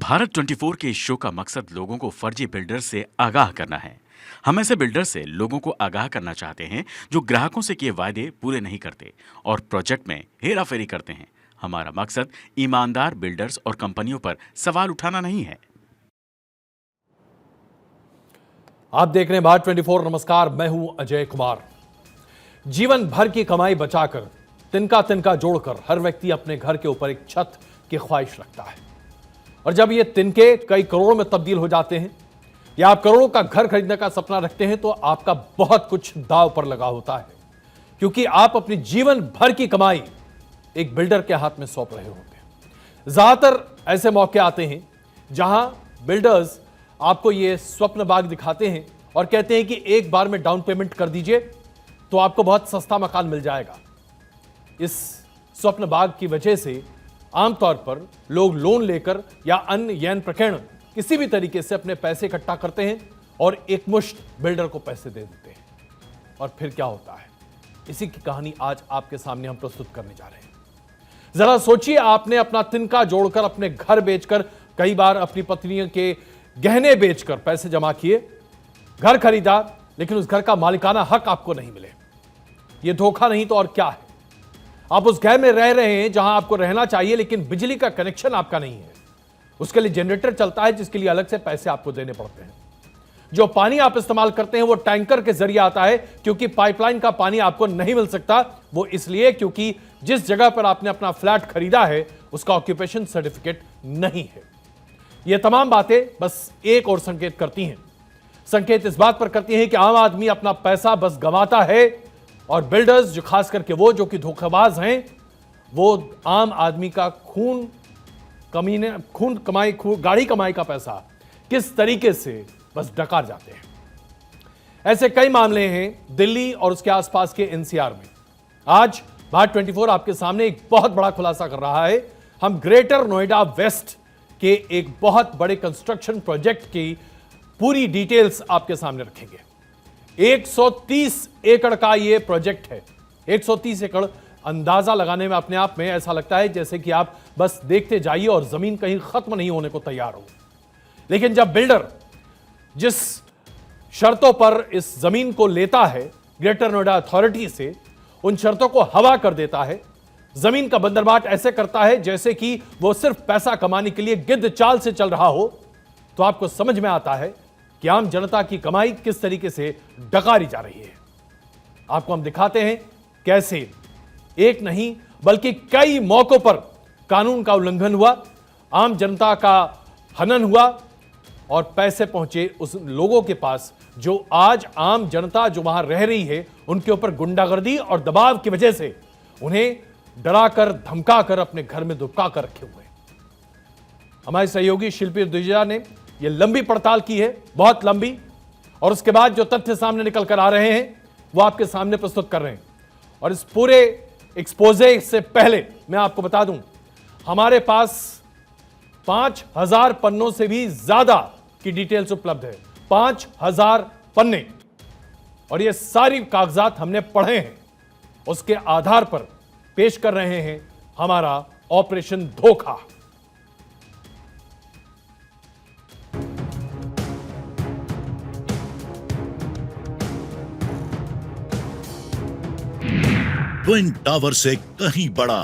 भारत 24 के इस शो का मकसद लोगों को फर्जी बिल्डर से आगाह करना है। हम ऐसे बिल्डर से लोगों को आगाह करना चाहते हैं जो ग्राहकों से किए वायदे पूरे नहीं करते और प्रोजेक्ट में हेराफेरी करते हैं। हमारा मकसद ईमानदार बिल्डर्स और कंपनियों पर सवाल उठाना नहीं है। आप देख रहे हैं भारत 24। नमस्कार, मैं हूं अजय कुमार। जीवन भर की कमाई बचाकर तिनका तिनका जोड़कर हर व्यक्ति अपने घर के ऊपर एक छत की ख्वाहिश रखता है, और जब ये तिनके कई करोड़ों में तब्दील हो जाते हैं या आप करोड़ों का घर खरीदने का सपना रखते हैं तो आपका बहुत कुछ दांव पर लगा होता है, क्योंकि आप अपनी जीवन भर की कमाई एक बिल्डर के हाथ में सौंप रहे होते हैं। ज्यादातर ऐसे मौके आते हैं जहां बिल्डर्स आपको ये स्वप्न बाग दिखाते हैं और कहते हैं कि एक बार में डाउन पेमेंट कर दीजिए तो आपको बहुत सस्ता मकान मिल जाएगा। इस स्वप्न बाग की वजह से आमतौर पर लोग लोन लेकर या अन्य यौन प्रकरण किसी भी तरीके से अपने पैसे इकट्ठा करते हैं और एक मुश्त बिल्डर को पैसे दे देते हैं। और फिर क्या होता है, इसी की कहानी आज आपके सामने हम प्रस्तुत करने जा रहे हैं। जरा सोचिए, आपने अपना तिनका जोड़कर अपने घर बेचकर, कई बार अपनी पत्नियों के गहने बेचकर पैसे जमा किए, घर खरीदा, लेकिन उस घर का मालिकाना हक आपको नहीं मिले। यह धोखा नहीं तो और क्या है। आप उस घर में रह रहे हैं जहां आपको रहना चाहिए, लेकिन बिजली का कनेक्शन आपका नहीं है। उसके लिए जनरेटर चलता है जिसके लिए अलग से पैसे आपको देने पड़ते हैं। जो पानी आप इस्तेमाल करते हैं वो टैंकर के जरिए आता है, क्योंकि पाइपलाइन का पानी आपको नहीं मिल सकता। वो इसलिए क्योंकि जिस जगह पर आपने अपना फ्लैट खरीदा है उसका ऑक्यूपेशन सर्टिफिकेट नहीं है। ये तमाम बातें बस एक और संकेत करती हैं। संकेत इस बात पर करती हैं कि आम आदमी अपना पैसा बस गंवाता है, और बिल्डर्स, जो खास करके वो जो कि धोखेबाज हैं, वो आम आदमी का गाड़ी कमाई का पैसा किस तरीके से बस डकार जाते हैं। ऐसे कई मामले हैं दिल्ली और उसके आसपास के एनसीआर में। आज भारत 24 आपके सामने एक बहुत बड़ा खुलासा कर रहा है। हम ग्रेटर नोएडा वेस्ट के एक बहुत बड़े कंस्ट्रक्शन प्रोजेक्ट की पूरी डिटेल्स आपके सामने रखेंगे। 130 एकड़ का यह प्रोजेक्ट है। 130 एकड़ अंदाजा लगाने में अपने आप में ऐसा लगता है जैसे कि आप बस देखते जाइए और जमीन कहीं खत्म नहीं होने को तैयार हो। लेकिन जब बिल्डर जिस शर्तों पर इस जमीन को लेता है ग्रेटर नोएडा अथॉरिटी से, उन शर्तों को हवा कर देता है, जमीन का बंदरबाट ऐसे करता है जैसे कि वो सिर्फ पैसा कमाने के लिए गिद्ध चाल से चल रहा हो, तो आपको समझ में आता है कि आम जनता की कमाई किस तरीके से डकारी जा रही है। आपको हम दिखाते हैं कैसे एक नहीं बल्कि कई मौकों पर कानून का उल्लंघन हुआ, आम जनता का हनन हुआ और पैसे पहुंचे उस लोगों के पास जो आज आम जनता जो वहां रह रही है उनके ऊपर गुंडागर्दी और दबाव की वजह से उन्हें डराकर धमकाकर अपने घर में दुबका कर रखे हुए। हमारे सहयोगी शिल्पी द्विजा ने यह लंबी पड़ताल की है, बहुत लंबी, और उसके बाद जो तथ्य सामने निकल कर आ रहे हैं वो आपके सामने प्रस्तुत कर रहे हैं। और इस पूरे एक्सपोजे से पहले मैं आपको बता दूं, हमारे पास 5000 पन्नों से भी ज्यादा की डिटेल्स उपलब्ध है। 5000 पन्ने, और ये सारी कागजात हमने पढ़े हैं। उसके आधार पर पेश कर रहे हैं हमारा ऑपरेशन धोखा। ट्विन टावर से कहीं बड़ा,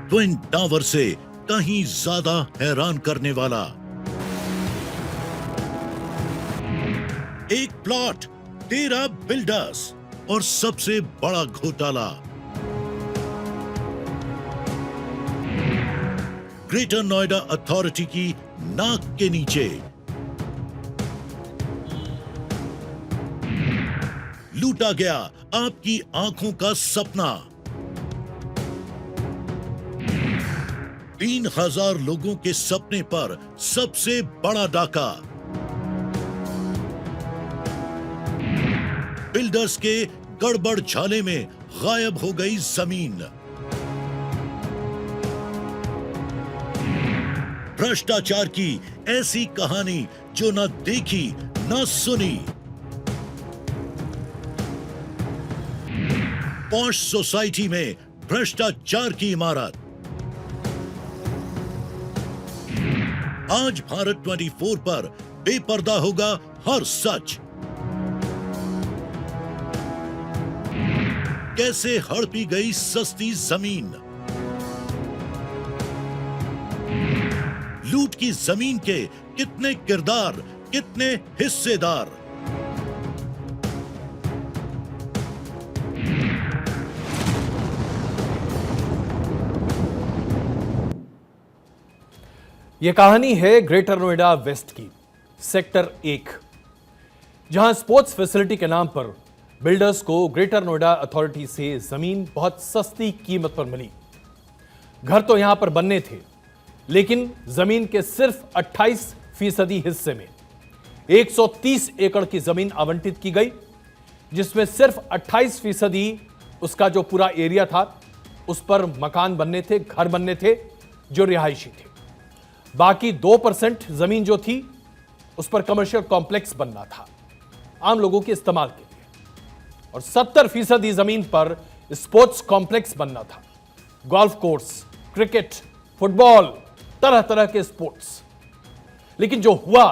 ट्विन टावर से कहीं ज्यादा हैरान करने वाला एक प्लॉट, 13 बिल्डर्स और सबसे बड़ा घोटाला। ग्रेटर नोएडा अथॉरिटी की नाक के नीचे लूटा गया आपकी आंखों का सपना। 3000 लोगों के सपने पर सबसे बड़ा डाका। बिल्डर्स के गड़बड़ झाले में गायब हो गई जमीन। भ्रष्टाचार की ऐसी कहानी जो न देखी न सुनी। पॉश सोसाइटी में भ्रष्टाचार की इमारत, आज भारत 24 पर बेपर्दा होगा हर सच। कैसे हड़पी गई सस्ती जमीन, लूट की जमीन के कितने किरदार, कितने हिस्सेदार। यह कहानी है ग्रेटर नोएडा वेस्ट की, सेक्टर 1, जहां स्पोर्ट्स फैसिलिटी के नाम पर बिल्डर्स को ग्रेटर नोएडा अथॉरिटी से जमीन बहुत सस्ती कीमत पर मिली। घर तो यहां पर बनने थे, लेकिन जमीन के सिर्फ 28% हिस्से में 130 एकड़ की जमीन आवंटित की गई, जिसमें सिर्फ 28% उसका जो पूरा एरिया था उस पर मकान बनने थे, घर बनने थे जो रिहायशी थे। बाकी 2% जमीन जो थी उस पर कमर्शियल कॉम्प्लेक्स बनना था आम लोगों के इस्तेमाल के लिए, और 70% जमीन पर स्पोर्ट्स कॉम्प्लेक्स बनना था, गोल्फ कोर्स, क्रिकेट, फुटबॉल, तरह तरह के स्पोर्ट्स। लेकिन जो हुआ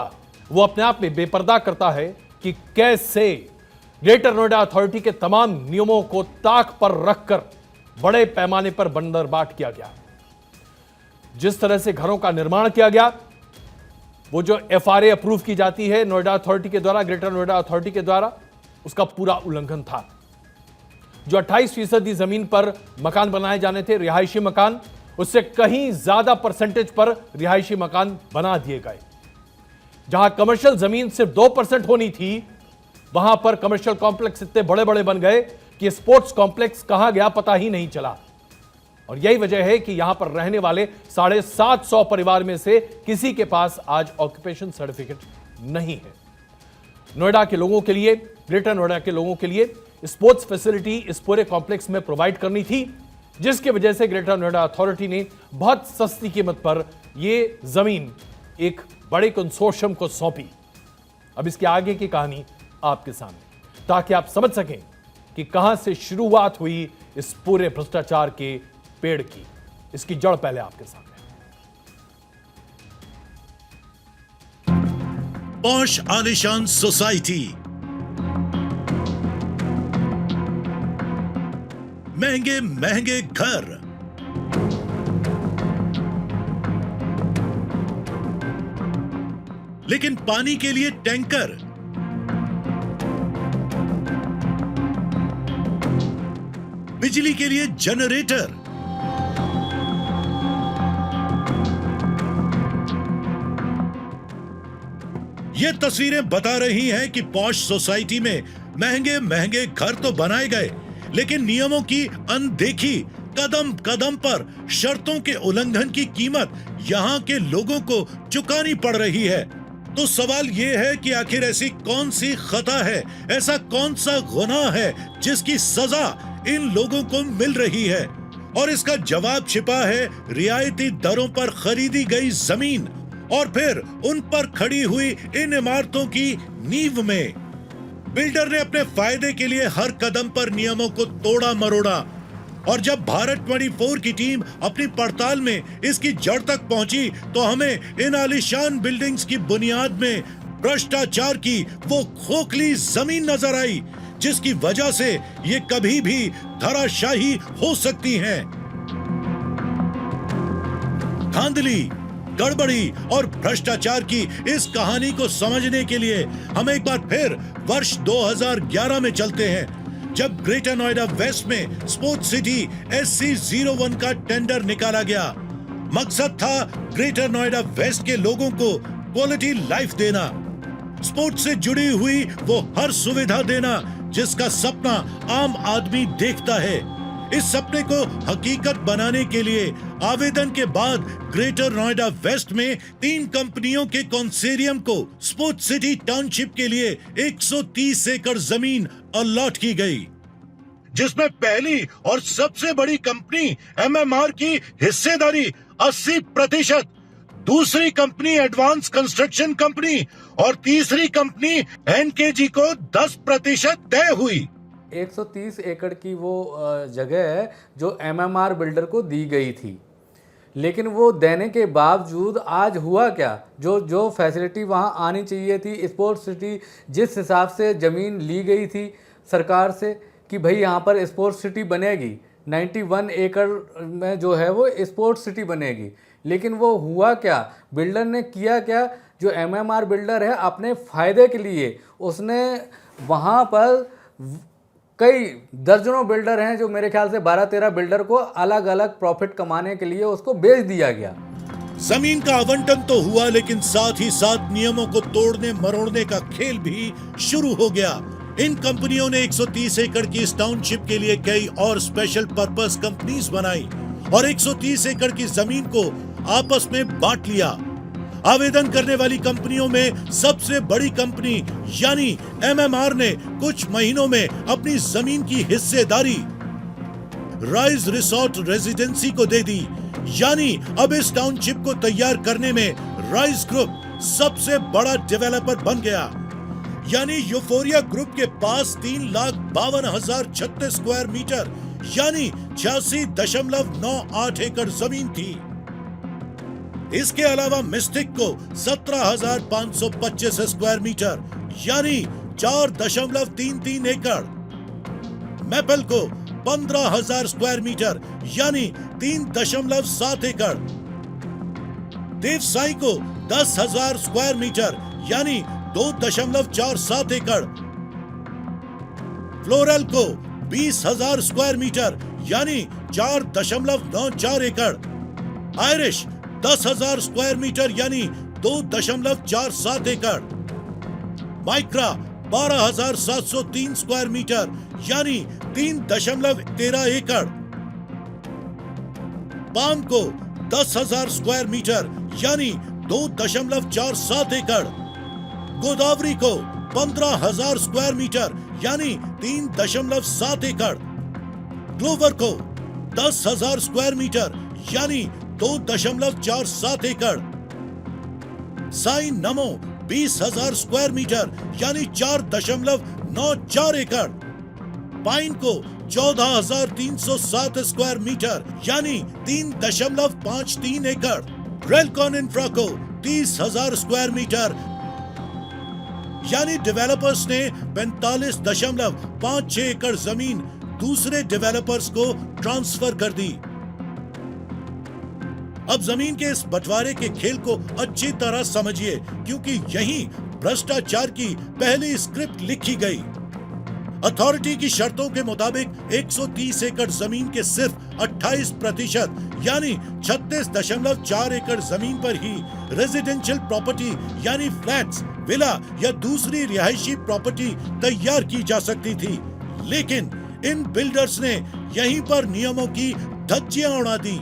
वो अपने आप में बेपर्दा करता है कि कैसे ग्रेटर नोएडा अथॉरिटी के तमाम नियमों को ताक पर रखकर बड़े पैमाने पर बंदरबाट किया गया। जिस तरह से घरों का निर्माण किया गया, वो जो FRA अप्रूव की जाती है नोएडा अथॉरिटी के द्वारा, ग्रेटर नोएडा अथॉरिटी के द्वारा, उसका पूरा उल्लंघन था। जो 28% जमीन पर मकान बनाए जाने थे, रिहायशी मकान, उससे कहीं ज्यादा परसेंटेज पर रिहायशी मकान बना दिए गए। जहां कमर्शियल जमीन सिर्फ 2% होनी थी, वहां पर कमर्शियल कॉम्प्लेक्स इतने बड़े बड़े बन गए कि स्पोर्ट्स कॉम्प्लेक्स कहां गया पता ही नहीं चला। और यही वजह है कि यहां पर रहने वाले 750 परिवार में से किसी के पास आज ऑक्यूपेशन सर्टिफिकेट नहीं है। नोएडा के लोगों के लिए, ग्रेटर नोएडा के लोगों के लिए स्पोर्ट्स फैसिलिटी इस पूरे कॉम्प्लेक्स में प्रोवाइड करनी थी, जिसकी वजह से ग्रेटर नोएडा अथॉरिटी ने बहुत सस्ती कीमत पर यह जमीन एक बड़े कंसोर्शियम को सौंपी। अब इसके आगे की कहानी आपके सामने, ताकि आप समझ सकें कि कहां से शुरुआत हुई इस पूरे भ्रष्टाचार के पेड़ की। इसकी जड़ पहले आपके सामने। पॉश आलिशान सोसाइटी, महंगे महंगे घर, लेकिन पानी के लिए टैंकर, बिजली के लिए जनरेटर, ये तस्वीरें बता रही हैं कि पॉश सोसाइटी में महंगे महंगे घर तो बनाए गए, लेकिन नियमों की अनदेखी, कदम कदम पर शर्तों के उल्लंघन की कीमत यहां के लोगों को चुकानी पड़ रही है। तो सवाल यह है कि आखिर ऐसी कौन सी खता है, ऐसा कौन सा गुनाह है जिसकी सजा इन लोगों को मिल रही है? और इसका जवाब छिपा है रियायती दरों पर खरीदी गई जमीन और फिर उन पर खड़ी हुई इन इमारतों की नींव में। बिल्डर ने अपने फायदे के लिए हर कदम पर नियमों को तोड़ा मरोड़ा, और जब भारत 24 की टीम अपनी पड़ताल में इसकी जड़ तक पहुंची तो हमें इन आलीशान बिल्डिंग्स की बुनियाद में भ्रष्टाचार की वो खोखली जमीन नजर आई, जिसकी वजह से ये कभी भी धराशायी हो सकती हैं। धांधली, गड़बड़ी और भ्रष्टाचार की इस कहानी को समझने के लिए हम एक बार फिर वर्ष 2011 में चलते हैं, जब ग्रेटर नोएडा वेस्ट में स्पोर्ट्स सिटी SC01 का टेंडर निकाला गया। मकसद था ग्रेटर नोएडा वेस्ट के लोगों को क्वालिटी लाइफ देना, स्पोर्ट्स से जुड़ी हुई वो हर सुविधा देना जिसका सपना आम आदमी देखता है। इस सपने को हकीकत बनाने के लिए आवेदन के बाद ग्रेटर नोएडा वेस्ट में 3 कंपनियों के कंसोर्टियम को स्पोर्ट्स सिटी टाउनशिप के लिए 130 एकड़ जमीन अलॉट की गई, जिसमें पहली और सबसे बड़ी कंपनी MMR की हिस्सेदारी 80%, दूसरी कंपनी एडवांस कंस्ट्रक्शन कंपनी और तीसरी कंपनी NKG को 10% तय हुई। 130 एकड़ की वो जगह है जो MMR बिल्डर को दी गई थी, लेकिन वो देने के बावजूद आज हुआ क्या, जो फैसिलिटी वहाँ आनी चाहिए थी, स्पोर्ट्स सिटी जिस हिसाब से ज़मीन ली गई थी सरकार से कि भाई यहाँ पर स्पोर्ट्स सिटी बनेगी, 91 एकड़ में जो है वो स्पोर्ट्स सिटी बनेगी, लेकिन वो हुआ क्या, बिल्डर ने किया क्या, जो एमएमआर बिल्डर है अपने फ़ायदे के लिए उसने वहाँ पर कई दर्जनों बिल्डर हैं, जो मेरे ख्याल से 12-13 बिल्डर को अलग अलग प्रॉफिट कमाने के लिए उसको बेच दिया गया। जमीन का आवंटन तो हुआ, लेकिन साथ ही साथ नियमों को तोड़ने मरोड़ने का खेल भी शुरू हो गया। इन कंपनियों ने 130 एकड़ की इस टाउनशिप के लिए कई और स्पेशल पर्पस कंपनीज बनाई और 130 एकड़ की जमीन को आपस में बांट लिया। आवेदन करने वाली कंपनियों में सबसे बड़ी कंपनी यानी एमएमआर ने कुछ महीनों में अपनी जमीन की हिस्सेदारी राइज रिसोर्ट रेजिडेंसी को दे दी। यानी अब इस टाउनशिप को तैयार करने में राइज ग्रुप सबसे बड़ा डेवलपर बन गया। यानी यूफोरिया ग्रुप के पास 3,52,036 स्क्वायर मीटर यानी 86.98 एकड़ जमीन थी। इसके अलावा मिस्टिक को 17,525 स्क्वायर मीटर यानी 4.33 एकड़, मैपल को 15,000 स्क्वायर मीटर यानी 3.7 एकड़, देवसाई को 10,000 स्क्वायर मीटर यानी 2.47 एकड़, फ्लोरल को 20,000 स्क्वायर मीटर यानी 4.94 एकड़, आयरिश 10,000 स्क्वायर मीटर यानी 2.47 एकड़, माइक्रा 12,703 स्क्वायर मीटर यानी 3.13 एकड़, पाम को 10,000 स्क्वायर मीटर यानी 2.47 एकड़, गोदावरी को 15,000 स्क्वायर मीटर यानी 3.7 एकड़, ग्लोवर को 10,000 स्क्वायर मीटर यानी 2.47 एकड़, साई नमो 20,000 स्क्वायर मीटर यानी 4.94 एकड़, पाइन को 14,307 स्क्वायर मीटर यानी 3.53 एकड़, रेलकॉन इंफ्रा को 30,000 स्क्वायर मीटर यानी डेवलपर्स ने 45.56 एकड़ जमीन दूसरे डेवलपर्स को ट्रांसफर कर दी। अब जमीन के इस बंटवारे के खेल को अच्छी तरह समझिए, क्योंकि यहीं भ्रष्टाचार की पहली स्क्रिप्ट लिखी गई। अथॉरिटी की शर्तों के मुताबिक 130 एकड़ जमीन के सिर्फ 28% यानी 36.4 एकड़ जमीन पर ही रेजिडेंशियल प्रॉपर्टी यानी फ्लैट्स, विला या दूसरी रिहायशी प्रॉपर्टी तैयार की जा सकती थी। लेकिन इन बिल्डर्स ने यहीं पर नियमों की धज्जियां उड़ा दी।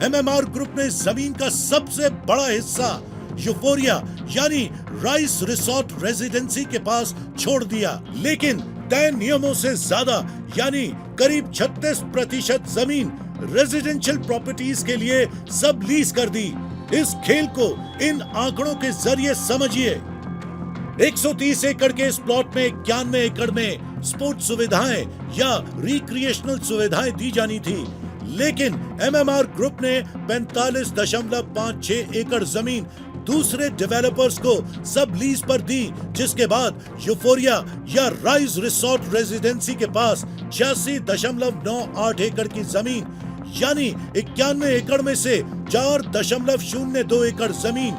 एमएमआर ग्रुप ने जमीन का सबसे बड़ा हिस्सा यूफोरिया यानी राइस रिसोर्ट रेजिडेंसी के पास छोड़ दिया, लेकिन तय नियमों से ज्यादा यानी करीब 36% जमीन रेजिडेंशियल प्रॉपर्टीज के लिए सब लीज कर दी। इस खेल को इन आंकड़ों के जरिए समझिए। 130 एकड़ के इस प्लॉट में 91 एकड़ में स्पोर्ट्स सुविधाएं या रिक्रिएशनल सुविधाएं दी जानी थी, लेकिन एमएमआर ग्रुप ने 45.56 एकड़ जमीन दूसरे डेवलपर्स को सब लीज पर दी, जिसके बाद यूफोरिया या राइज रिसोर्ट रेजिडेंसी के पास 86.98 एकड़ की जमीन यानी 91 एकड़ में से 4.02 एकड़ जमीन।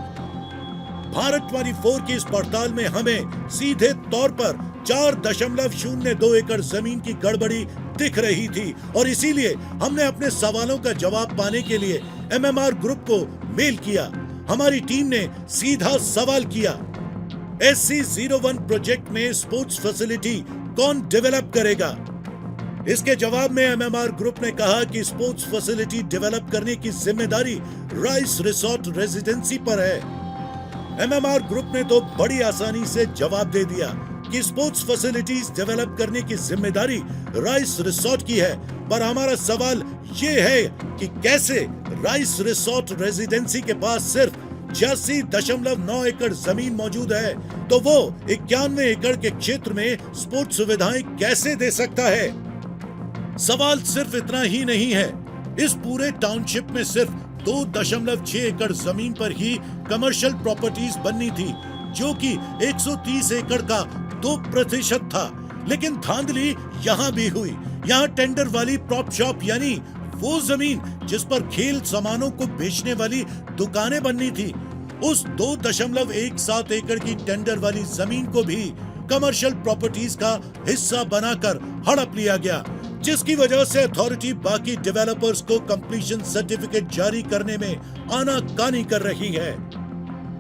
भारत 24 की इस पड़ताल में हमें सीधे तौर पर 4.02 एकड़ जमीन की गड़बड़ी दिख रही थी और इसीलिए हमने अपने सवालों का जवाब पाने के लिए एमएमआर ग्रुप को मेल किया। हमारी टीम ने सीधा सवाल किया, SC01 प्रोजेक्ट में स्पोर्ट्स फैसिलिटी कौन डेवलप करेगा? इसके जवाब में एमएमआर ग्रुप ने कहा कि स्पोर्ट्स फैसिलिटी डेवलप करने की जिम्मेदारी राइस रिसोर्ट रेजिडेंसी पर है। एमएमआर ग्रुप ने तो बड़ी आसानी से जवाब दे दिया कि स्पोर्ट्स फैसिलिटीज डेवलप करने की जिम्मेदारी राइस रिसोर्ट की है, पर हमारा सवाल ये है कि कैसे राइस रिसोर्ट रेजिडेंसी के पास सिर्फ 86.9 एकड़ जमीन मौजूद है, तो वो 91 एकड़ के क्षेत्र में स्पोर्ट्स सुविधाएं कैसे दे सकता है? सवाल सिर्फ इतना ही नहीं है, इस पूरे टाउनशिप में सिर्फ 2.6 एकड़ जमीन पर ही कमर्शियल प्रॉपर्टीज बननी थी, जो कि 130 एकड़ का 2% था। लेकिन धांधली यहाँ भी हुई। यहाँ टेंडर वाली प्रॉप शॉप यानी वो जमीन जिस पर खेल सामानों को बेचने वाली दुकानें बननी थी, उस 2.17 एकड़ की टेंडर वाली जमीन को भी कमर्शियल प्रॉपर्टीज का हिस्सा बनाकर हड़प लिया गया, जिसकी वजह से अथॉरिटी बाकी डेवलपर्स को कंप्लीशन सर्टिफिकेट जारी करने में आनाकानी कर रही है।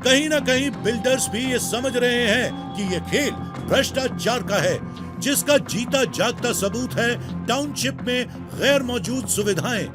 कहीं ना कहीं बिल्डर्स भी ये समझ रहे हैं कि ये खेल भ्रष्टाचार का है, जिसका जीता जागता सबूत है टाउनशिप में गैर मौजूद सुविधाएं।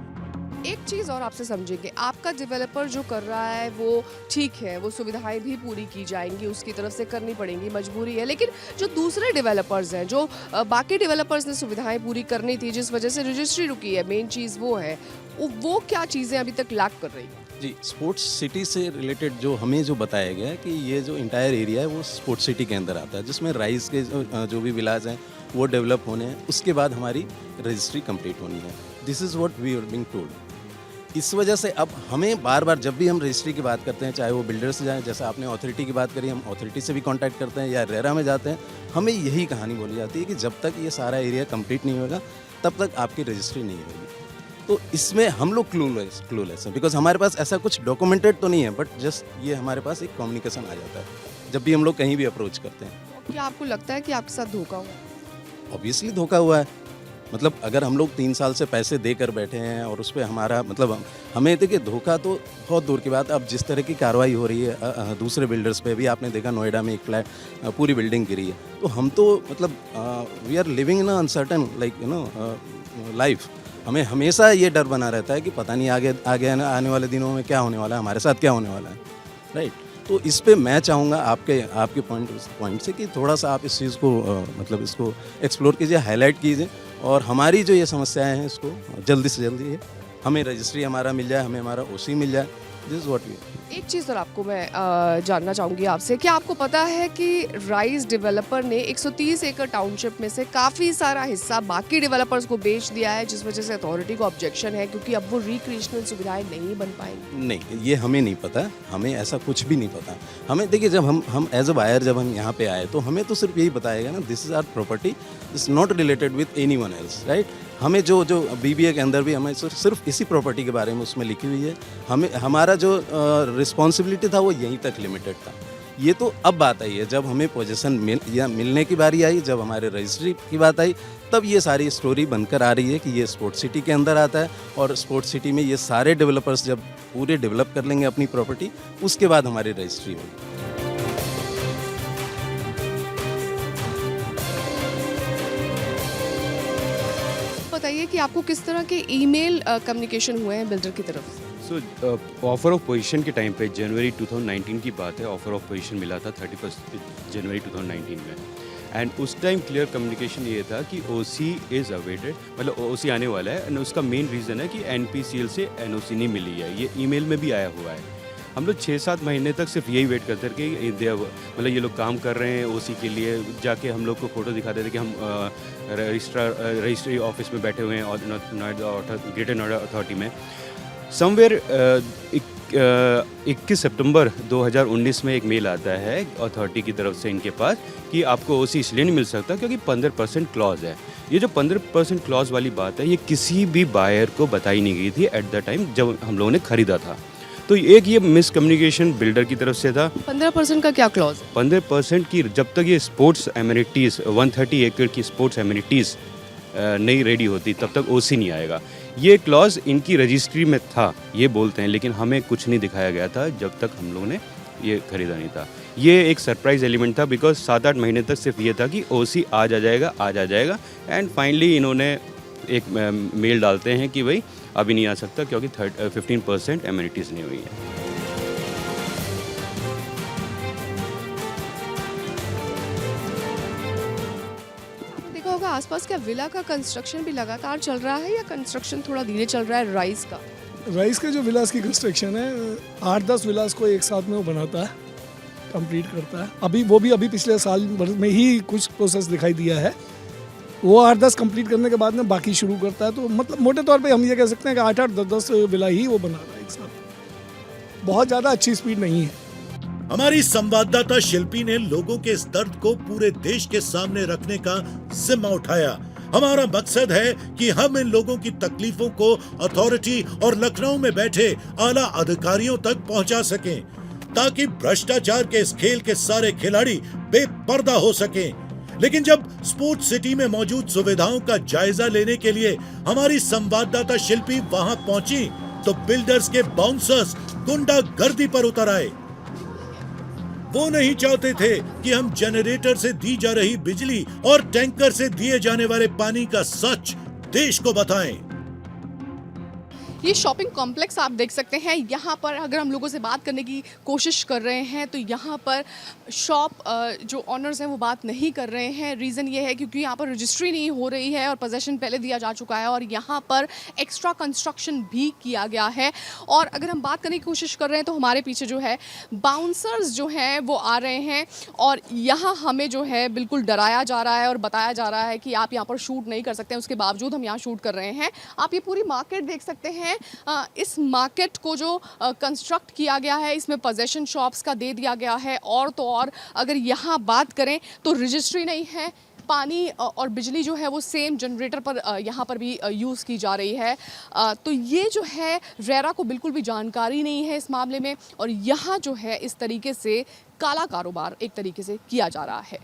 एक चीज़ और आपसे समझेंगे, आपका डेवलपर जो कर रहा है वो ठीक है, वो सुविधाएं भी पूरी की जाएंगी, उसकी तरफ से करनी पड़ेंगी, मजबूरी है। लेकिन जो दूसरे डेवलपर्स हैं, जो बाकी डेवलपर्स ने सुविधाएं पूरी करनी थी, जिस वजह से रजिस्ट्री रुकी है, मेन चीज़ वो है, वो क्या चीज़ें अभी तक लैक कर रही हैं? जी, स्पोर्ट्स सिटी से रिलेटेड जो हमें जो बताया गया है कि ये जो इंटायर एरिया है वो स्पोर्ट्स सिटी के अंदर आता है, जिसमें राइस के जो भी विलाज हैं वो डेवलप होने हैं, उसके बाद हमारी रजिस्ट्री कंप्लीट होनी है। This is what we are being told. इस वजह से अब हमें बार बार जब भी हम रजिस्ट्री की बात करते हैं, चाहे वो बिल्डर से जाएँ, जैसे आपने अथॉरिटी की बात करी, हम अथॉरिटी से भी कांटेक्ट करते हैं या रेरा में जाते हैं, हमें यही कहानी बोली जाती है कि जब तक ये सारा एरिया कंप्लीट नहीं होगा तब तक आपकी रजिस्ट्री नहीं होगी। तो इसमें हम लोग क्लूलेस हैं, बिकॉज हमारे पास ऐसा कुछ डॉक्यूमेंटेड तो नहीं है, बट जस्ट ये हमारे पास एक कम्युनिकेशन आ जाता है जब भी हम लोग कहीं भी अप्रोच करते हैं। क्या आपको लगता है कि आपके साथ धोखा हुआ? ऑब्वियसली धोखा हुआ है। मतलब अगर हम लोग 3 साल से पैसे देकर बैठे हैं और उस पर हमारा मतलब हमें देखिए धोखा तो बहुत दूर की बात। अब जिस तरह की कार्रवाई हो रही है दूसरे बिल्डर्स पे भी, आपने देखा नोएडा में एक फ्लैट पूरी बिल्डिंग गिरी है, तो हम तो मतलब we are living in uncertain life. हमें हमेशा ये डर बना रहता है कि पता नहीं आगे आने वाले दिनों में क्या होने वाला है, हमारे साथ क्या होने वाला है, राइट। तो इस पे मैं चाहूँगा आपके पॉइंट से कि थोड़ा सा आप इस चीज़ को मतलब इसको एक्सप्लोर कीजिए, हाईलाइट कीजिए, और हमारी जो ये समस्याएं हैं इसको जल्दी से जल्दी है हमें रजिस्ट्री हमारा मिल जाए, हमें हमारा ओसी मिल जाए। This is what we. एक चीज़ और आपको मैं जानना चाहूँगी आपसे, क्या आपको पता है कि राइस डेवलपर ने 130 एकड़ टाउनशिप में से काफ़ी सारा हिस्सा बाकी डेवलपर्स को बेच दिया है, जिस वजह से अथॉरिटी को ऑब्जेक्शन है क्योंकि अब वो रिक्रिएशनल सुविधाएं नहीं बन पाएंगी? नहीं, ये हमें नहीं पता, हमें ऐसा कुछ भी नहीं पता। हमें देखिए जब हम एज अ बायर जब हम यहाँ पे आए तो हमें तो सिर्फ यही बताया गया ना, this is our property, this not related with any one else, right. हमें जो BBA के अंदर भी हमें सिर्फ इसी प्रॉपर्टी के बारे में उसमें लिखी हुई है। हमें हमारा जो रिस्पॉन्सिबिलिटी था वो यहीं तक लिमिटेड था। ये तो अब बात आई है, जब हमें पोजीशन मिलने की बारी आई, जब हमारे रजिस्ट्री की बात आई, तब ये सारी स्टोरी बनकर आ रही है कि ये स्पोर्ट्स सिटी के अंदर आता है, और स्पोर्ट्स सिटी में ये सारे डेवलपर्स जब पूरे डेवलप कर लेंगे अपनी प्रॉपर्टी, उसके बाद हमारी रजिस्ट्री होगी। बताइए कि आपको किस तरह के ईमेल कम्युनिकेशन हुए हैं बिल्डर की तरफ से? सो ऑफर ऑफ पोजीशन के टाइम पे जनवरी 2019 की बात है, ऑफर ऑफ पोजीशन मिला था 31 जनवरी 2019 में, एंड उस टाइम क्लियर कम्युनिकेशन ये था कि OC इज़ अवेटेड, मतलब OC आने वाला है, एंड उसका मेन रीज़न है कि NPCL से NOC नहीं मिली है। ये ईमेल में भी आया हुआ है। हम लोग 6-7 महीने तक सिर्फ यही वेट करते थे कि मतलब ये लोग काम कर रहे हैं OC के लिए। जाके हम लोग को फ़ोटो दिखाते थे कि हम रजिस्ट्री ऑफिस में बैठे हुए हैं और ग्रेटर नोएडा अथॉरिटी में। समवेयर 21 सितंबर 2019 में एक मेल आता है अथॉरिटी की तरफ से इनके पास कि आपको OC इसलिए नहीं मिल सकता क्योंकि 15% क्लॉज है। ये जो 15% क्लॉज वाली बात है, ये किसी भी बायर को बताई नहीं गई थी एट द टाइम जब हम लोगों ने ख़रीदा था। तो एक ये मिसकम्युनिकेशन बिल्डर की तरफ से था। 15% का क्या क्लॉज? 15% की जब तक ये स्पोर्ट्स एमिनिटीज़ 130 एकड़ की स्पोर्ट्स एमिनिटीज़ नहीं रेडी होती तब तक OC नहीं आएगा। ये क्लॉज इनकी रजिस्ट्री में था, ये बोलते हैं, लेकिन हमें कुछ नहीं दिखाया गया था जब तक हम लोगों ने ये खरीदा नहीं था। ये एक सरप्राइज एलिमेंट था, बिकॉज 7-8 महीने तक सिर्फ ये था कि OC आज आ जाएगा, एंड फाइनली इन्होंने एक मेल डालते हैं कि भाई अभी नहीं आ सकता क्योंकि 15% एमिनिटीज़ नहीं हुई है। देखा होगा आसपास क्या विला का कंस्ट्रक्शन भी लगातार चल रहा है या कंस्ट्रक्शन थोड़ा धीरे चल रहा है राइस का? राइस का जो विलास की कंस्ट्रक्शन है 8-10 विलास को एक साथ में वो बनाता है, कंप्लीट करता है। अभी पिछले साल भर में ही कुछ प्रोसेस दिखाई दिया है। वो 8-10 कंप्लीट करने के बाद में बाकी शुरू करता है। तो मतलब मोटे तौर पे हम ये कह सकते हैं कि 8-8, 10-10 विला ही वो बना रहा है। एक साथ, बहुत ज़्यादा अच्छी स्पीड नहीं है। हमारी संवाददाता शिल्पी ने लोगों के इस दर्द को पूरे देश के सामने रखने का जिम्मा उठाया। हमारा मकसद है कि हम इन लोगों की तकलीफों को अथॉरिटी और लखनऊ में बैठे आला अधिकारियों तक पहुंचा सकें, ताकि भ्रष्टाचार के इस खेल के सारे खिलाड़ी बेपर्दा हो सकें। लेकिन जब स्पोर्ट्स सिटी में मौजूद सुविधाओं का जायजा लेने के लिए हमारी संवाददाता शिल्पी वहां पहुंची, तो बिल्डर्स के बाउंसर्स गुंडागर्दी पर उतर आए। वो नहीं चाहते थे कि हम जनरेटर से दी जा रही बिजली और टैंकर से दिए जाने वाले पानी का सच देश को बताएं। ये शॉपिंग कॉम्प्लेक्स आप देख सकते हैं। यहाँ पर अगर हम लोगों से बात करने की कोशिश कर रहे हैं तो यहाँ पर शॉप जो ऑनर्स हैं वो बात नहीं कर रहे हैं। रीज़न ये है क्योंकि यहाँ पर रजिस्ट्री नहीं हो रही है और पोजेसन पहले दिया जा चुका है और यहाँ पर एक्स्ट्रा कंस्ट्रक्शन भी किया गया है। और अगर हम बात करने की कोशिश कर रहे हैं तो हमारे पीछे जो है बाउंसर्स जो हैं वो आ रहे हैं और यहाँ हमें जो है बिल्कुल डराया जा रहा है और बताया जा रहा है कि आप यहाँ पर शूट नहीं कर सकते हैं। उसके बावजूद हम यहाँ शूट कर रहे हैं। आप ये पूरी मार्केट देख सकते हैं। इस मार्केट को जो कंस्ट्रक्ट किया गया है इसमें पोजेसन शॉप्स का दे दिया गया है। और तो और अगर यहाँ बात करें तो रजिस्ट्री नहीं है। पानी और बिजली जो है वो सेम जनरेटर पर यहाँ पर भी यूज़ की जा रही है। तो ये जो है रेरा को बिल्कुल भी जानकारी नहीं है इस मामले में और यहाँ जो है इस तरीके से काला कारोबार एक तरीके से किया जा रहा है।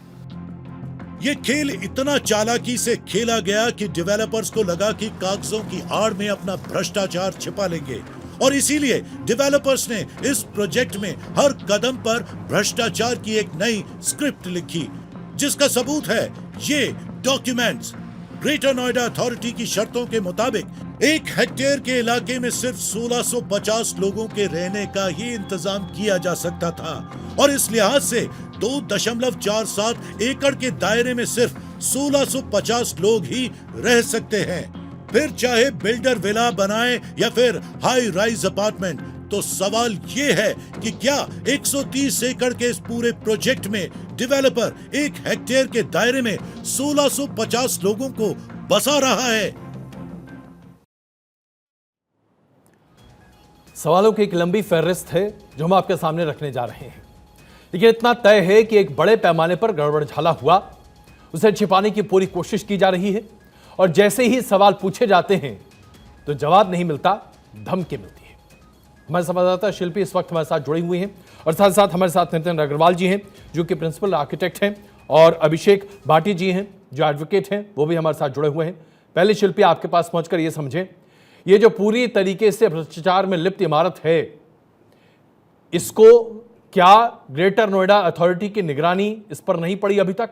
ये खेल इतना चालाकी से खेला गया कि डेवलपर्स को लगा कि कागजों की आड़ में अपना भ्रष्टाचार छिपा लेंगे और इसीलिए डेवलपर्स ने इस प्रोजेक्ट में हर कदम पर भ्रष्टाचार की एक नई स्क्रिप्ट लिखी, जिसका सबूत है ये डॉक्यूमेंट्स। ग्रेटर नोएडा अथॉरिटी की शर्तों के मुताबिक 1 हेक्टेयर के इलाके में सिर्फ 1650 लोगों के रहने का ही इंतजाम किया जा सकता था और इस लिहाज से 2.47 एकड़ के दायरे में सिर्फ 1650 लोग ही रह सकते हैं। फिर चाहे बिल्डर विला बनाए या फिर हाई राइज अपार्टमेंट, तो सवाल ये है कि क्या 130 एकड़ के इस पूरे प्रोजेक्ट में डेवलपर 1 हेक्टेयर के दायरे में 1650 लोगों को बसा रहा है? सवालों की एक लंबी फहरिस्त है जो हम आपके सामने रखने जा रहे हैं, लेकिन इतना तय है कि एक बड़े पैमाने पर गड़बड़झाला हुआ, उसे छिपाने की पूरी कोशिश की जा रही है और जैसे ही सवाल पूछे जाते हैं तो जवाब नहीं मिलता, धमकी मिलती है। हमारे संवाददाता शिल्पी इस वक्त हमारे साथ जुड़ी हुई हैं और साथ साथ हमारे साथ नितिन अग्रवाल जी हैं जो कि प्रिंसिपल आर्किटेक्ट हैं और अभिषेक भाटी जी हैं जो एडवोकेट हैं, वो भी हमारे साथ जुड़े हुए हैं। पहले शिल्पी आपके पास पहुंचकर ये समझें, ये जो पूरी तरीके से भ्रष्टाचार में लिप्त इमारत है, इसको क्या ग्रेटर नोएडा अथॉरिटी की निगरानी इस पर नहीं पड़ी अभी तक?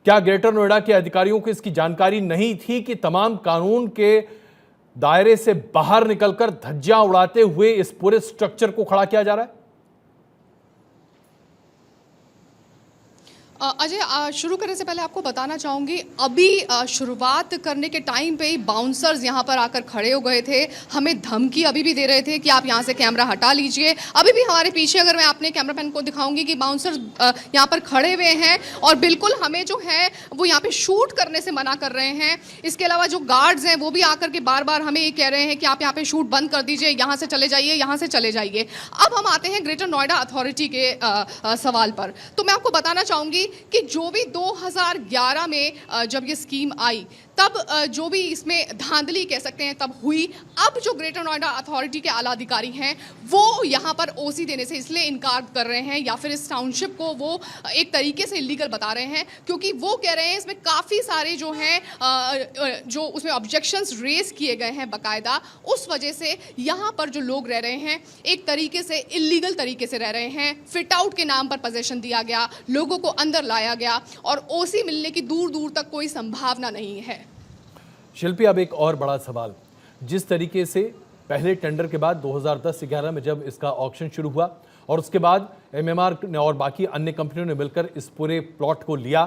क्या ग्रेटर नोएडा के अधिकारियों को इसकी जानकारी नहीं थी कि तमाम कानून के दायरे से बाहर निकलकर धज्जियां उड़ाते हुए इस पूरे स्ट्रक्चर को खड़ा किया जा रहा है? अजय, शुरू करने से पहले आपको बताना चाहूँगी, अभी शुरुआत करने के टाइम पे ही बाउंसर्स यहाँ पर आकर खड़े हो गए थे। हमें धमकी अभी भी दे रहे थे कि आप यहाँ से कैमरा हटा लीजिए। अभी भी हमारे पीछे, अगर मैं अपने कैमरामैन को दिखाऊंगी, कि बाउंसर्स यहाँ पर खड़े हुए हैं और बिल्कुल हमें जो है वो यहाँ पे शूट करने से मना कर रहे हैं। इसके अलावा जो गार्ड्स हैं वो भी आकर के बार बार हमें ये कह रहे हैं कि आप यहाँ पे शूट बंद कर दीजिए, यहाँ से चले जाइए, यहाँ से चले जाइए। अब हम आते हैं ग्रेटर नोएडा अथॉरिटी के सवाल पर। तो मैं आपको बताना चाहूँगी कि जो भी 2011 में जब ये स्कीम आई तब जो भी इसमें धांधली कह सकते हैं तब हुई। अब जो ग्रेटर नोएडा अथॉरिटी के आला अधिकारी हैं वो यहाँ पर ओसी देने से इसलिए इनकार कर रहे हैं या फिर इस टाउनशिप को वो एक तरीके से इलीगल बता रहे हैं, क्योंकि वो कह रहे हैं इसमें काफ़ी सारे जो हैं जो उसमें ऑब्जेक्शंस रेज किए गए हैं बाकायदा, उस वजह से यहाँ पर जो लोग रह रहे हैं एक तरीके से इलीगल तरीके से रह रहे हैं। फिट आउट के नाम पर पोजेसन दिया गया, लोगों को अंदर लाया गया और ओसी मिलने की दूर दूर तक कोई संभावना नहीं है। शिल्पी, अब एक और बड़ा सवाल, जिस तरीके से पहले टेंडर के बाद 2010-11 में जब इसका ऑक्शन शुरू हुआ और उसके बाद एमएमआर ने और बाकी अन्य कंपनियों ने मिलकर इस पूरे प्लॉट को लिया,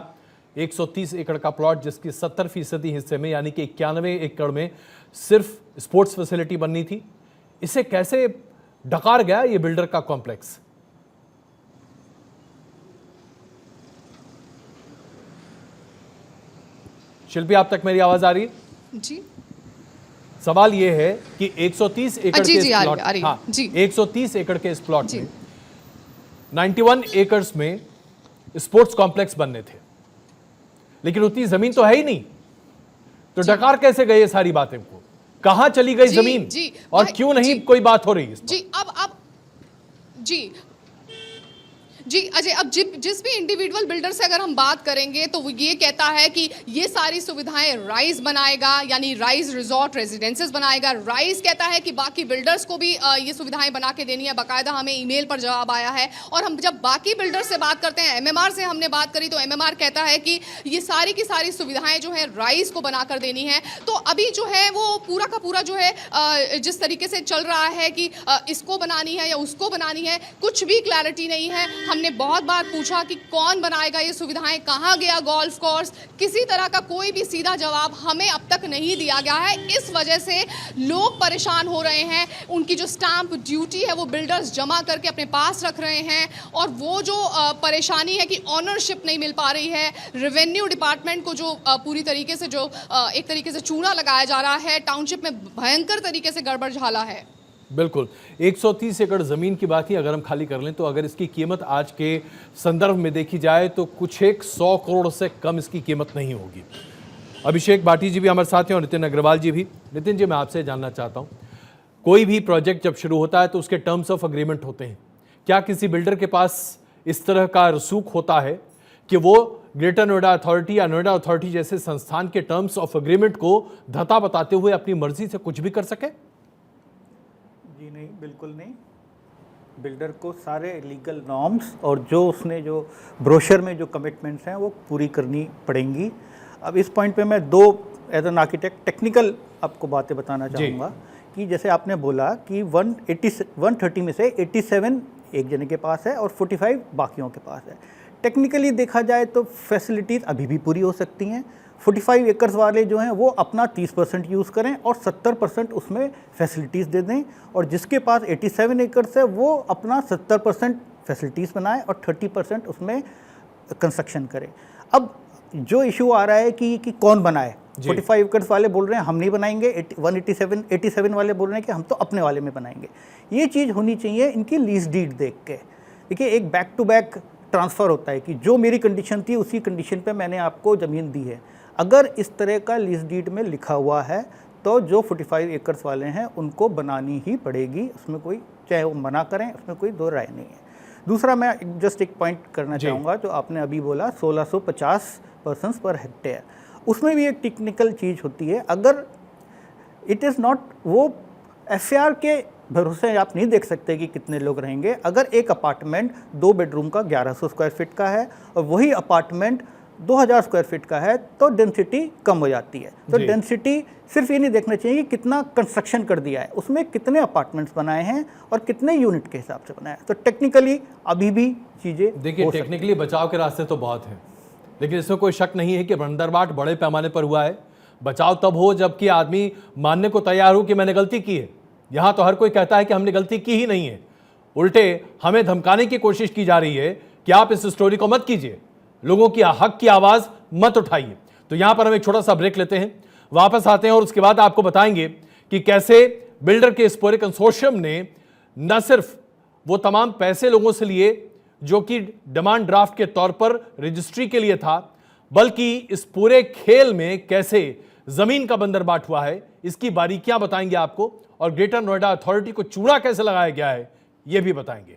130 एकड़ का प्लॉट जिसकी 70% हिस्से में यानी कि 91 एकड़ में सिर्फ स्पोर्ट्स फैसिलिटी बननी थी, इसे कैसे डकार गया ये बिल्डर का कॉम्प्लेक्स? शिल्पी, आप तक मेरी आवाज आ रही है? जी, सवाल यह है कि 130 एकड़ जी, के जी, इस आ रही प्लॉट है, आ रही है। हाँ, जी। 130 एकड़ के इस प्लॉट जी। में 91 एकर्स में स्पोर्ट्स कॉम्प्लेक्स बनने थे, लेकिन उतनी जमीन तो है ही नहीं। तो डकार कैसे गए ये सारी बातें को? कहां चली गई जी, जमीन जी, और भाई, क्यों नहीं जी। कोई बात हो रही है इस पर? जी अब जी अजय, अब जिस भी इंडिविजुअल बिल्डर से अगर हम बात करेंगे तो वो ये कहता है कि ये सारी सुविधाएं राइज बनाएगा, यानी राइज रिजॉर्ट रेजिडेंसेस बनाएगा। राइज कहता है कि बाकी बिल्डर्स को भी ये सुविधाएं बना के देनी है। बाकायदा हमें ईमेल पर जवाब आया है। और हम जब बाकी बिल्डर से बात करते हैं, एमएमआर से हमने बात करी तो एमएमआर कहता है कि ये सारी की सारी सुविधाएं जो है राइज को बनाकर देनी है। तो अभी जो है वो पूरा का पूरा जो है जिस तरीके से चल रहा है कि इसको बनानी है या उसको बनानी है, कुछ भी क्लैरिटी नहीं है। हमने बहुत बार पूछा कि कौन बनाएगा ये सुविधाएं, कहां गया गोल्फ कोर्स, किसी तरह का कोई भी सीधा जवाब हमें अब तक नहीं दिया गया है। इस वजह से लोग परेशान हो रहे हैं। उनकी जो स्टैंप ड्यूटी है वो बिल्डर्स जमा करके अपने पास रख रहे हैं, और वो जो परेशानी है कि ऑनरशिप नहीं मिल पा रही है, रेवेन्यू डिपार्टमेंट को जो पूरी तरीके से जो एक तरीके से चूना लगाया जा रहा है, टाउनशिप में भयंकर तरीके से गड़बड़ झाला है। बिल्कुल, 130 एकड़ जमीन की बात ही अगर हम खाली कर लें तो अगर इसकी कीमत आज के संदर्भ में देखी जाए तो कुछ 100 करोड़ से कम इसकी कीमत नहीं होगी। अभिषेक भाटी जी भी हमारे साथ हैं और नितिन अग्रवाल जी भी। नितिन जी, मैं आपसे जानना चाहता हूं, कोई भी प्रोजेक्ट जब शुरू होता है तो उसके टर्म्स ऑफ अग्रीमेंट होते हैं। क्या किसी बिल्डर के पास इस तरह का रसूख होता है कि वो ग्रेटर नोएडा अथॉरिटी या नोएडा अथॉरिटी जैसे संस्थान के टर्म्स ऑफ अग्रीमेंट को धता बताते हुए अपनी मर्जी से कुछ भी कर सके? जी नहीं, बिल्कुल नहीं। बिल्डर को सारे लीगल नॉर्म्स और जो उसने जो ब्रोशर में जो कमिटमेंट्स हैं वो पूरी करनी पड़ेंगी। अब इस पॉइंट पे मैं दो एज एन आर्किटेक्ट टेक्निकल आपको बातें बताना चाहूँगा कि जैसे आपने बोला कि 130 में से 87 एक जने के पास है और 45 बाकियों के पास है। टेक्निकली देखा जाए तो फैसिलिटीज़ अभी भी पूरी हो सकती हैं। 45 एकर्स वाले जो हैं वो अपना 30% यूज़ करें और 70% उसमें फैसिलिटीज़ दे दें, और जिसके पास 87 एकर्स है वो अपना 70% फैसिलिटीज़ बनाए और 30% उसमें कंस्ट्रक्शन करे। अब जो इशू आ रहा है कि कौन बनाए, 45 एकर्स वाले बोल रहे हैं हम नहीं बनाएंगे, 187 वाले बोल रहे हैं कि हम तो अपने वाले में बनाएंगे। ये चीज़ होनी चाहिए इनकी लीज डीड देख के। देखिए, एक बैक टू बैक ट्रांसफ़र होता है कि जो मेरी कंडीशन थी उसी कंडीशन पे मैंने आपको ज़मीन दी है। अगर इस तरह का लीज डीड में लिखा हुआ है तो जो 45 एकर्स वाले हैं उनको बनानी ही पड़ेगी, उसमें कोई, चाहे वो मना करें, उसमें कोई दो राय नहीं है। दूसरा, मैं जस्ट एक पॉइंट करना चाहूँगा, जो आपने अभी बोला 1650 पर्सन्स पर हेक्टेयर, उसमें भी एक टेक्निकल चीज़ होती है। अगर इट इज़ नॉट, वो FAR के भरोसे आप नहीं देख सकते कि कितने लोग रहेंगे। अगर एक अपार्टमेंट 2 बेडरूम का 1100 स्क्वायर फीट का है और वही अपार्टमेंट 2000 स्क्वायर फीट का है तो डेंसिटी कम हो जाती है। तो डेंसिटी सिर्फ ये नहीं देखना चाहिए कि कितना कंस्ट्रक्शन कर दिया है, उसमें कितने अपार्टमेंट्स बनाए हैं और कितने यूनिट के हिसाब से बनाए हैं। तो टेक्निकली अभी भी चीज़ें, देखिए, टेक्निकली बचाव के रास्ते तो बहुत हैं, लेकिन इसमें कोई शक नहीं है कि बंदरबाट बड़े पैमाने पर हुआ है। बचाव तब हो जबकि आदमी मानने को तैयार हो कि मैंने गलती की है। यहाँ तो हर कोई कहता है कि हमने गलती की ही नहीं है, उल्टे हमें धमकाने की कोशिश की जा रही है कि आप इस स्टोरी को मत कीजिए, लोगों की हक की आवाज मत उठाइए। तो यहां पर हम एक छोटा सा ब्रेक लेते हैं, वापस आते हैं और उसके बाद आपको बताएंगे कि कैसे बिल्डर के इस पूरे कंसोर्शियम ने न सिर्फ वो तमाम पैसे लोगों से लिए जो कि डिमांड ड्राफ्ट के तौर पर रजिस्ट्री के लिए था, बल्कि इस पूरे खेल में कैसे जमीन का बंदरबाट हुआ है, इसकी बारीकियां बताएंगे आपको, और ग्रेटर नोएडा अथॉरिटी को चूड़ा कैसे लगाया गया है यह भी बताएंगे।